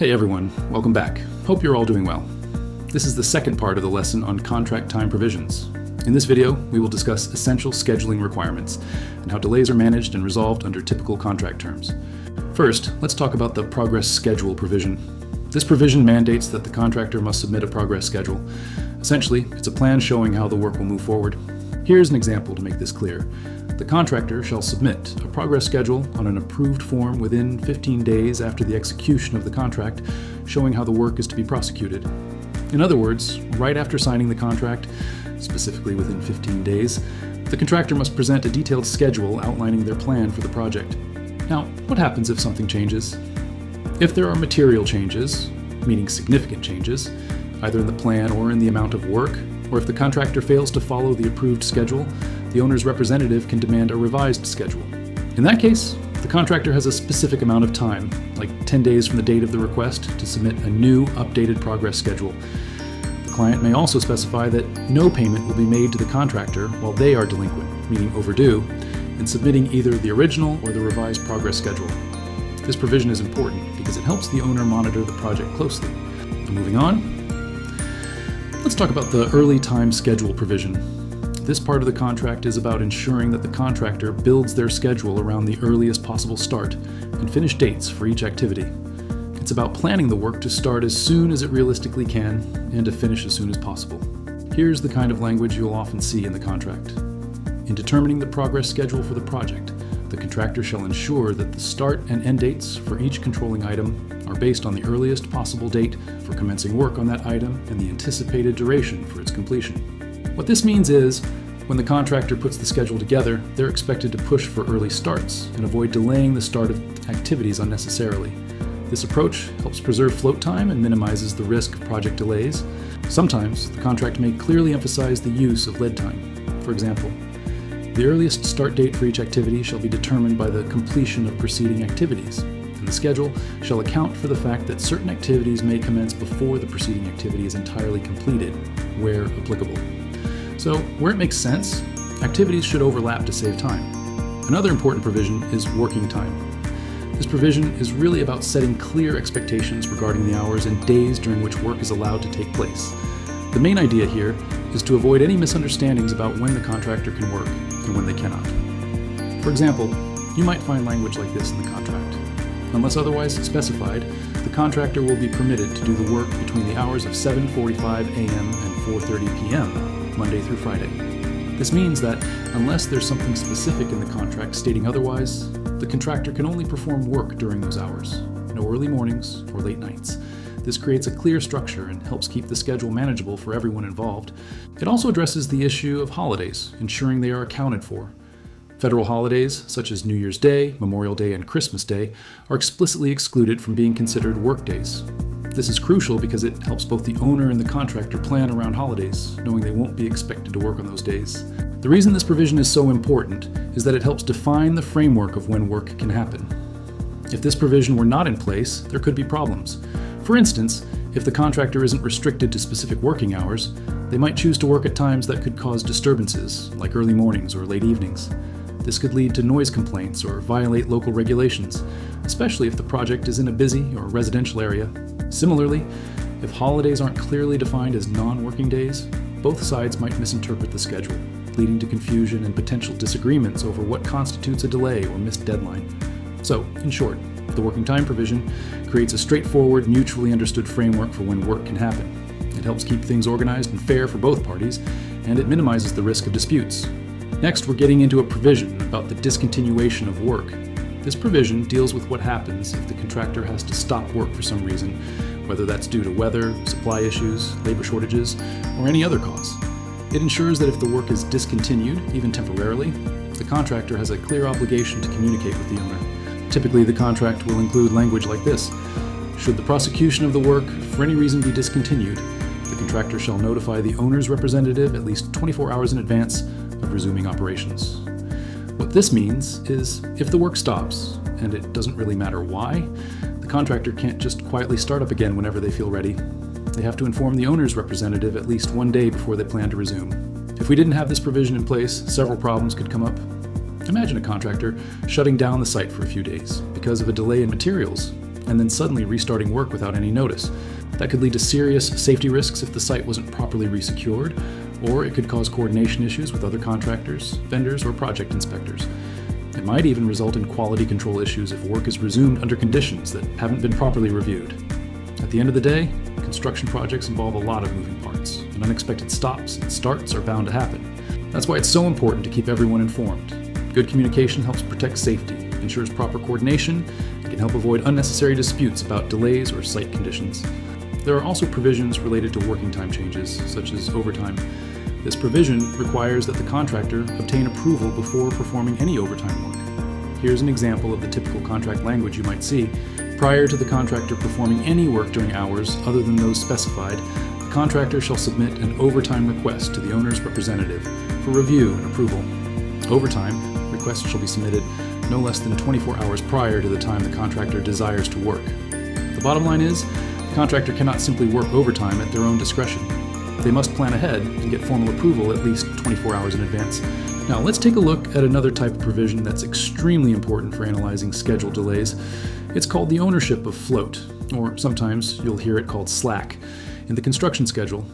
Hey everyone, welcome back. Hope you're all doing well. This is the second part of the lesson on contract time provisions. In this video, we will discuss essential scheduling requirements and how delays are managed and resolved under typical contract terms. First, let's talk about the progress schedule provision. This provision mandates that the contractor must submit a progress schedule. Essentially, it's a plan showing how the work will move forward. Here's an example to make this clear. The contractor shall submit a progress schedule on an approved form within 15 days after the execution of the contract, showing how the work is to be prosecuted. In other words, right after signing the contract, specifically within 15 days, the contractor must present a detailed schedule outlining their plan for the project. Now, what happens if something changes? If there are material changes, meaning significant changes, either in the plan or in the amount of work, or if the contractor fails to follow the approved schedule, the owner's representative can demand a revised schedule. In that case, the contractor has a specific amount of time, like 10 days from the date of the request, to submit a new, updated progress schedule. The client may also specify that no payment will be made to the contractor while they are delinquent, meaning overdue, in submitting either the original or the revised progress schedule. This provision is important because it helps the owner monitor the project closely. Moving on, let's talk about the early time schedule provision. This part of the contract is about ensuring that the contractor builds their schedule around the earliest possible start and finish dates for each activity. It's about planning the work to start as soon as it realistically can and to finish as soon as possible. Here's the kind of language you'll often see in the contract. In determining the progress schedule for the project, the contractor shall ensure that the start and end dates for each controlling item are based on the earliest possible date for commencing work on that item and the anticipated duration for its completion. What this means is, when the contractor puts the schedule together, they're expected to push for early starts and avoid delaying the start of activities unnecessarily. This approach helps preserve float time and minimizes the risk of project delays. Sometimes, the contract may clearly emphasize the use of lead time. For example, the earliest start date for each activity shall be determined by the completion of preceding activities, and the schedule shall account for the fact that certain activities may commence before the preceding activity is entirely completed, where applicable. So, where it makes sense, activities should overlap to save time. Another important provision is working time. This provision is really about setting clear expectations regarding the hours and days during which work is allowed to take place. The main idea here is to avoid any misunderstandings about when the contractor can work and when they cannot. For example, you might find language like this in the contract. Unless otherwise specified, the contractor will be permitted to do the work between the hours of 7:45 a.m. and 4:30 p.m., Monday through Friday. This means that unless there's something specific in the contract stating otherwise, the contractor can only perform work during those hours, no early mornings or late nights. This creates a clear structure and helps keep the schedule manageable for everyone involved. It also addresses the issue of holidays, ensuring they are accounted for. Federal holidays, such as New Year's Day, Memorial Day, and Christmas Day, are explicitly excluded from being considered work days. This is crucial because it helps both the owner and the contractor plan around holidays, knowing they won't be expected to work on those days. The reason this provision is so important is that it helps define the framework of when work can happen. If this provision were not in place, there could be problems. For instance, if the contractor isn't restricted to specific working hours, they might choose to work at times that could cause disturbances, like early mornings or late evenings. This could lead to noise complaints or violate local regulations, especially if the project is in a busy or residential area. Similarly, if holidays aren't clearly defined as non-working days, both sides might misinterpret the schedule, leading to confusion and potential disagreements over what constitutes a delay or missed deadline. So, in short, the working time provision creates a straightforward, mutually understood framework for when work can happen. It helps keep things organized and fair for both parties, and it minimizes the risk of disputes. Next, we're getting into a provision about the discontinuation of work. This provision deals with what happens if the contractor has to stop work for some reason, whether that's due to weather, supply issues, labor shortages, or any other cause. It ensures that if the work is discontinued, even temporarily, the contractor has a clear obligation to communicate with the owner. Typically, the contract will include language like this: should the prosecution of the work for any reason be discontinued, the contractor shall notify the owner's representative at least 24 hours in advance of resuming operations. What this means is, if the work stops, and it doesn't really matter why, the contractor can't just quietly start up again whenever they feel ready. They have to inform the owner's representative at least one day before they plan to resume. If we didn't have this provision in place, several problems could come up. Imagine a contractor shutting down the site for a few days because of a delay in materials, and then suddenly restarting work without any notice. That could lead to serious safety risks if the site wasn't properly resecured, or it could cause coordination issues with other contractors, vendors, or project inspectors. It might even result in quality control issues if work is resumed under conditions that haven't been properly reviewed. At the end of the day, construction projects involve a lot of moving parts, and unexpected stops and starts are bound to happen. That's why it's so important to keep everyone informed. Good communication helps protect safety, ensures proper coordination, and can help avoid unnecessary disputes about delays or site conditions. There are also provisions related to working time changes, such as overtime. This provision requires that the contractor obtain approval before performing any overtime work. Here's an example of the typical contract language you might see. Prior to the contractor performing any work during hours other than those specified, the contractor shall submit an overtime request to the owner's representative for review and approval. Overtime requests shall be submitted no less than 24 hours prior to the time the contractor desires to work. The bottom line is, the contractor cannot simply work overtime at their own discretion. They must plan ahead and get formal approval at least 24 hours in advance. Now let's take a look at another type of provision that's extremely important for analyzing schedule delays. It's called the ownership of float, or sometimes you'll hear it called slack, in the construction schedule.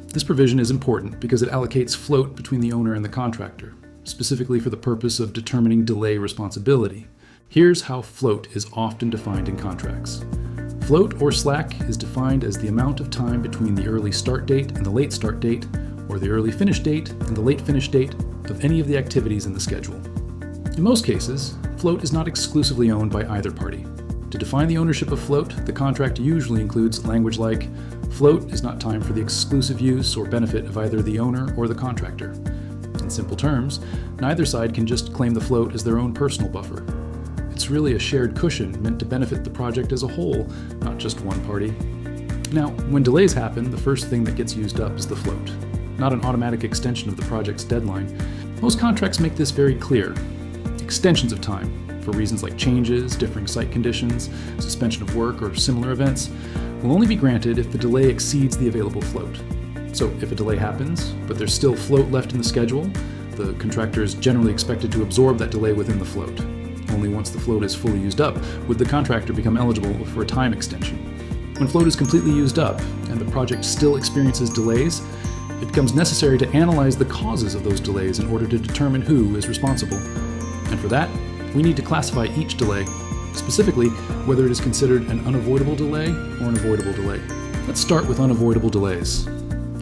This provision is important because it allocates float between the owner and the contractor, specifically for the purpose of determining delay responsibility. Here's how float is often defined in contracts. Float or slack is defined as the amount of time between the early start date and the late start date, or the early finish date and the late finish date of any of the activities in the schedule. In most cases, float is not exclusively owned by either party. To define the ownership of float, the contract usually includes language like, float is not time for the exclusive use or benefit of either the owner or the contractor. In simple terms, neither side can just claim the float as their own personal buffer. It's really a shared cushion meant to benefit the project as a whole, not just one party. Now, when delays happen, the first thing that gets used up is the float, not an automatic extension of the project's deadline. Most contracts make this very clear. Extensions of time, for reasons like changes, differing site conditions, suspension of work, or similar events, will only be granted if the delay exceeds the available float. So if a delay happens, but there's still float left in the schedule, the contractor is generally expected to absorb that delay within the float. Only once the float is fully used up would the contractor become eligible for a time extension. When float is completely used up and the project still experiences delays, it becomes necessary to analyze the causes of those delays in order to determine who is responsible. And for that, we need to classify each delay, specifically whether it is considered an unavoidable delay or an avoidable delay. Let's start with unavoidable delays.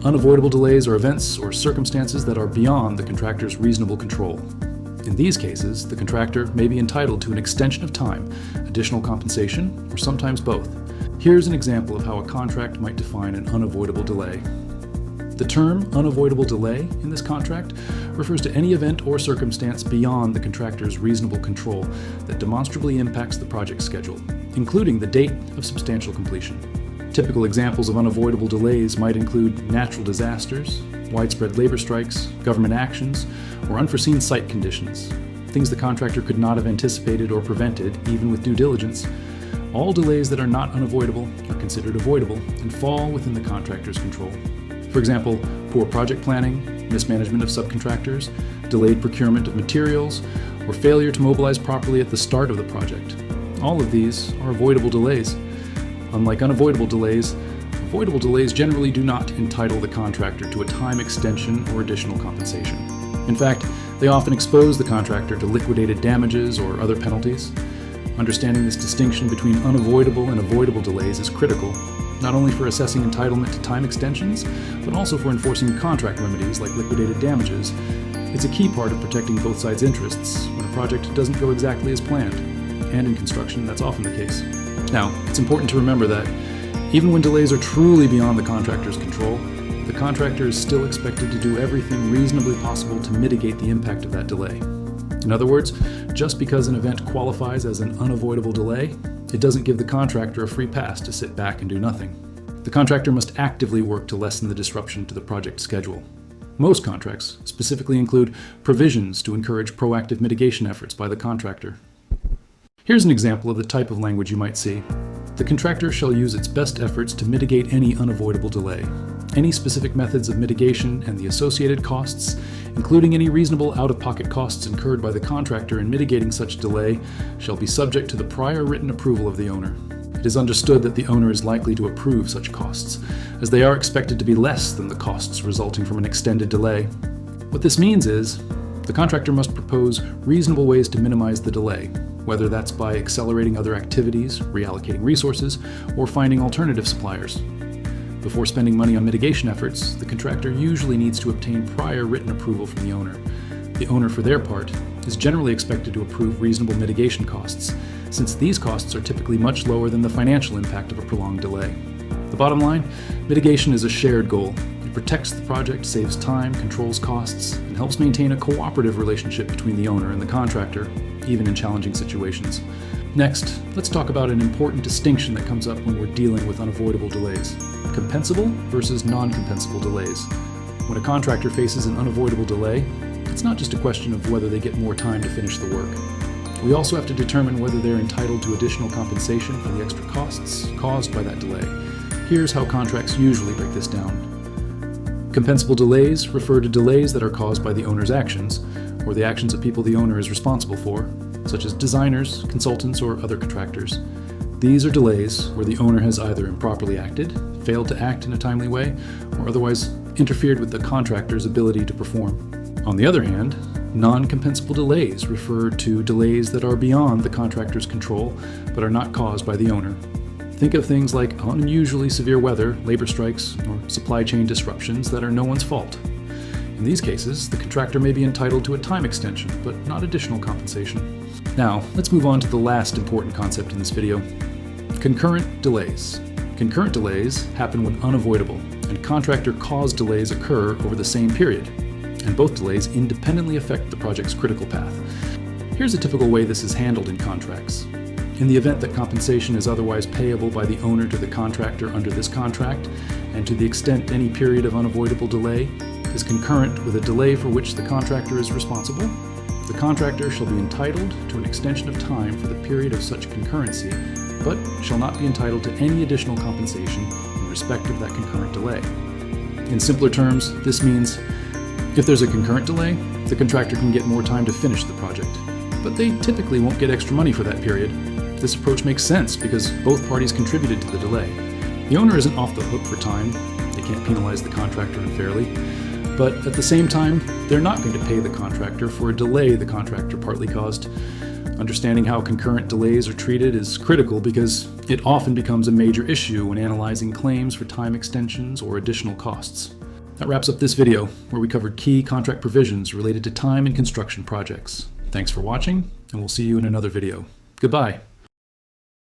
Unavoidable delays are events or circumstances that are beyond the contractor's reasonable control. In these cases, the contractor may be entitled to an extension of time, additional compensation, or sometimes both. Here's an example of how a contract might define an unavoidable delay. The term unavoidable delay in this contract refers to any event or circumstance beyond the contractor's reasonable control that demonstrably impacts the project schedule, including the date of substantial completion. Typical examples of unavoidable delays might include natural disasters, widespread labor strikes, government actions, or unforeseen site conditions, things the contractor could not have anticipated or prevented, even with due diligence. All delays that are not unavoidable are considered avoidable and fall within the contractor's control. For example, poor project planning, mismanagement of subcontractors, delayed procurement of materials, or failure to mobilize properly at the start of the project. All of these are avoidable delays. Unlike unavoidable delays, avoidable delays generally do not entitle the contractor to a time extension or additional compensation. In fact, they often expose the contractor to liquidated damages or other penalties. Understanding this distinction between unavoidable and avoidable delays is critical, not only for assessing entitlement to time extensions, but also for enforcing contract remedies like liquidated damages. It's a key part of protecting both sides' interests when a project doesn't go exactly as planned. And in construction, that's often the case. Now, it's important to remember that even when delays are truly beyond the contractor's control, the contractor is still expected to do everything reasonably possible to mitigate the impact of that delay. In other words, just because an event qualifies as an unavoidable delay, it doesn't give the contractor a free pass to sit back and do nothing. The contractor must actively work to lessen the disruption to the project schedule. Most contracts specifically include provisions to encourage proactive mitigation efforts by the contractor. Here's an example of the type of language you might see. The contractor shall use its best efforts to mitigate any unavoidable delay. Any specific methods of mitigation and the associated costs, including any reasonable out-of-pocket costs incurred by the contractor in mitigating such delay, shall be subject to the prior written approval of the owner. It is understood that the owner is likely to approve such costs, as they are expected to be less than the costs resulting from an extended delay. What this means is, the contractor must propose reasonable ways to minimize the delay, whether that's by accelerating other activities, reallocating resources, or finding alternative suppliers. Before spending money on mitigation efforts, the contractor usually needs to obtain prior written approval from the owner. The owner, for their part, is generally expected to approve reasonable mitigation costs, since these costs are typically much lower than the financial impact of a prolonged delay. The bottom line, mitigation is a shared goal. It protects the project, saves time, controls costs, and helps maintain a cooperative relationship between the owner and the contractor, even in challenging situations. Next, let's talk about an important distinction that comes up when we're dealing with unavoidable delays: compensable versus non-compensable delays. When a contractor faces an unavoidable delay, it's not just a question of whether they get more time to finish the work. We also have to determine whether they're entitled to additional compensation for the extra costs caused by that delay. Here's how contracts usually break this down. Compensable delays refer to delays that are caused by the owner's actions, or the actions of people the owner is responsible for, such as designers, consultants, or other contractors. These are delays where the owner has either improperly acted, failed to act in a timely way, or otherwise interfered with the contractor's ability to perform. On the other hand, non-compensable delays refer to delays that are beyond the contractor's control but are not caused by the owner. Think of things like unusually severe weather, labor strikes, or supply chain disruptions that are no one's fault. In these cases, the contractor may be entitled to a time extension, but not additional compensation. Now, let's move on to the last important concept in this video: concurrent delays. Concurrent delays happen when unavoidable, and contractor-caused delays occur over the same period, and both delays independently affect the project's critical path. Here's a typical way this is handled in contracts. In the event that compensation is otherwise payable by the owner to the contractor under this contract, and to the extent any period of unavoidable delay is concurrent with a delay for which the contractor is responsible, the contractor shall be entitled to an extension of time for the period of such concurrency, but shall not be entitled to any additional compensation in respect of that concurrent delay. In simpler terms, this means if there's a concurrent delay, the contractor can get more time to finish the project, but they typically won't get extra money for that period. This approach makes sense because both parties contributed to the delay. The owner isn't off the hook for time. They can't penalize the contractor unfairly. But at the same time, they're not going to pay the contractor for a delay the contractor partly caused. Understanding how concurrent delays are treated is critical because it often becomes a major issue when analyzing claims for time extensions or additional costs. That wraps up this video, where we covered key contract provisions related to time and construction projects. Thanks for watching, and we'll see you in another video. Goodbye.